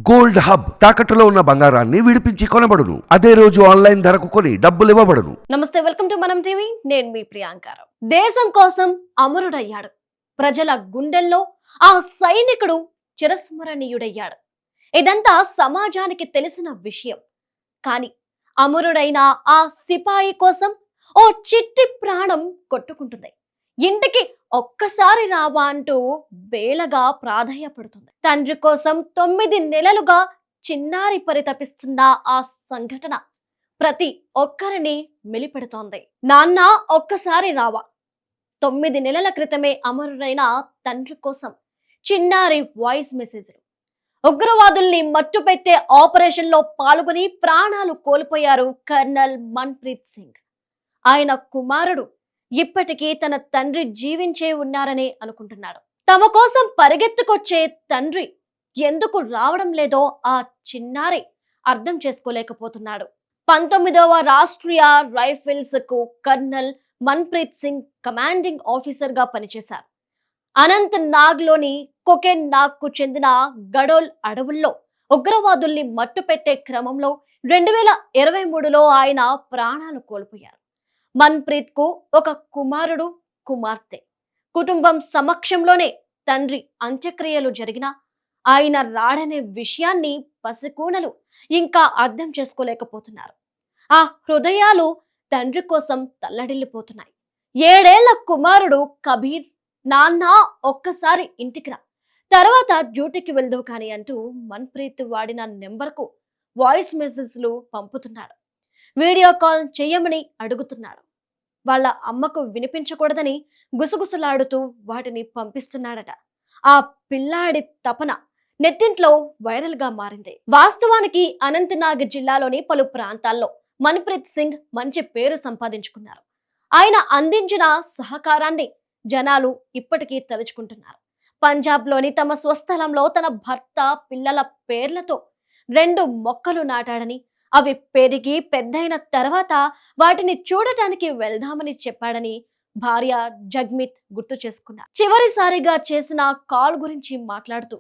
Gold hub తాకట్టులో ఉన్న బంగారాన్ని విడిపించి కొనబడును. అదే రోజు ఆన్లైన్ ధరకు కొని డబ్బులు ఇవ్వబడును. నమస్తే, వెల్కమ్ టు మనం టీవీ. నేను మీ ప్రియాంకారావు. దేశం కోసం అమరుడయ్యాడు. ప్రజల గుండెల్లో ఆ సైనికుడు చిరస్మరణీయుడయ్యాడు. ఇదంతా సమాజానికి తెలిసిన విషయం. కానీ అమరుడైన ఆ సిపాయి కోసం ఓ చిట్టి ప్రాణం కొట్టుకుంటుంది. ఇంటికి ఒక్కసారి రావా అంటూ వేళగా ప్రాధేయపడుతుంది. తండ్రి కోసం 9 నెలలుగా చిన్నారి పరితపిస్తున్న ఆ సంఘటన ప్రతి ఒక్కరిని మెలిపెడుతోంది. నాన్న ఒక్కసారి రావా. 9 నెలల క్రితమే అమరుడైన తండ్రి కోసం చిన్నారి వాయిస్ మెసేజ్లు. ఉగ్రవాదుల్ని మట్టుపెట్టే ఆపరేషన్ లో పాల్గొని ప్రాణాలు కోల్పోయారు కర్నల్ మన్ప్రీత్ సింగ్. ఆయన కుమారుడు ఇప్పటికీ తన తండ్రి జీవించే ఉన్నారని అనుకుంటున్నాడు. తమ కోసం పరిగెత్తుకొచ్చే తండ్రి ఎందుకు రావడం లేదో ఆ చిన్నారి అర్థం చేసుకోలేకపోతున్నాడు. 19వ రాష్ట్రీయ రైఫిల్స్ కు colonel Manpreet Singh commanding officer గా పనిచేశారు. అనంత్ నాగ్ లోని కొకెన్ నాగ్ కు చెందిన గడోల్ అడవుల్లో ఉగ్రవాదుల్ని మట్టుపెట్టే క్రమంలో 2023లో ఆయన ప్రాణాలు కోల్పోయారు. మన్ప్రీత్ కు ఒక కుమారుడు, కుమార్తె. కుటుంబం సమక్షంలోనే తండ్రి అంత్యక్రియలు జరిగినా ఆయన రాడనే విషయాన్ని పసికూనలు ఇంకా అర్థం చేసుకోలేకపోతున్నారు. ఆ హృదయాలు తండ్రి కోసం తల్లడిల్లిపోతున్నాయి. 7 ఏళ్ల కుమారుడు కబీర్, నాన్న ఒక్కసారి ఇంటికి రా, తర్వాత డ్యూటీకి వెళ్దు కానీ అంటూ మన్ప్రీత్ వాడిన నెంబర్కు వాయిస్ మెసేజ్లు పంపుతున్నాడు. వీడియో కాల్ చేయమని అడుగుతున్నాడు. వాళ్ళ అమ్మకు వినిపించకూడదని గుసగుసలాడుతూ వాటిని పంపిస్తున్నాడట. ఆ పిల్లాడి తపన నెట్టింట్లో వైరల్ గా మారింది. వాస్తవానికి అనంతనాగ్ జిల్లాలోని పలు ప్రాంతాల్లో మన్ప్రీత్ సింగ్ మంచి పేరు సంపాదించుకున్నారు. ఆయన అందించిన సహకారాన్ని జనాలు ఇప్పటికీ తలుచుకుంటున్నారు. పంజాబ్ లోని తమ స్వస్థలంలో తన భర్త, పిల్లల పేర్లతో 2 మొక్కలు నాటాడని, అవి పెరిగి పెద్దయిన తర్వాత వాటిని చూడటానికి వెళ్దామని చెప్పాడని భార్య జగ్మిత్ గుర్తు చేసుకున్నారు. చివరిసారిగా చేసిన కాల్ గురించి మాట్లాడుతూ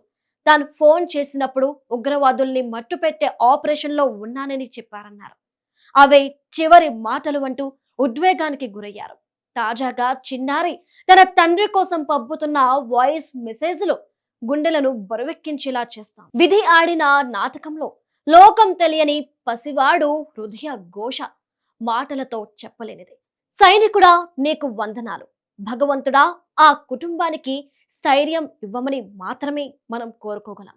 తాను ఫోన్ చేసినప్పుడు ఉగ్రవాదుల్ని మట్టుపెట్టే ఆపరేషన్ లో ఉన్నానని చెప్పారన్నారు. అవే చివరి మాటలు అంటూ ఉద్వేగానికి గురయ్యారు. తాజాగా చిన్నారి తన తండ్రి కోసం పంపుతున్న వాయిస్ మెసేజ్లు గుండెలను బరువెక్కించేలా చేస్తాం. విధి ఆడిన నాటకంలో లోకం తెలియని పసివాడు హృదయ ఘోష మాటలతో చెప్పలేనిది. సైనికుడా నీకు వందనాలు, భగవంతుడా ఆ కుటుంబానికి స్థైర్యం ఇవ్వమని మాత్రమే మనం కోరుకోగలం.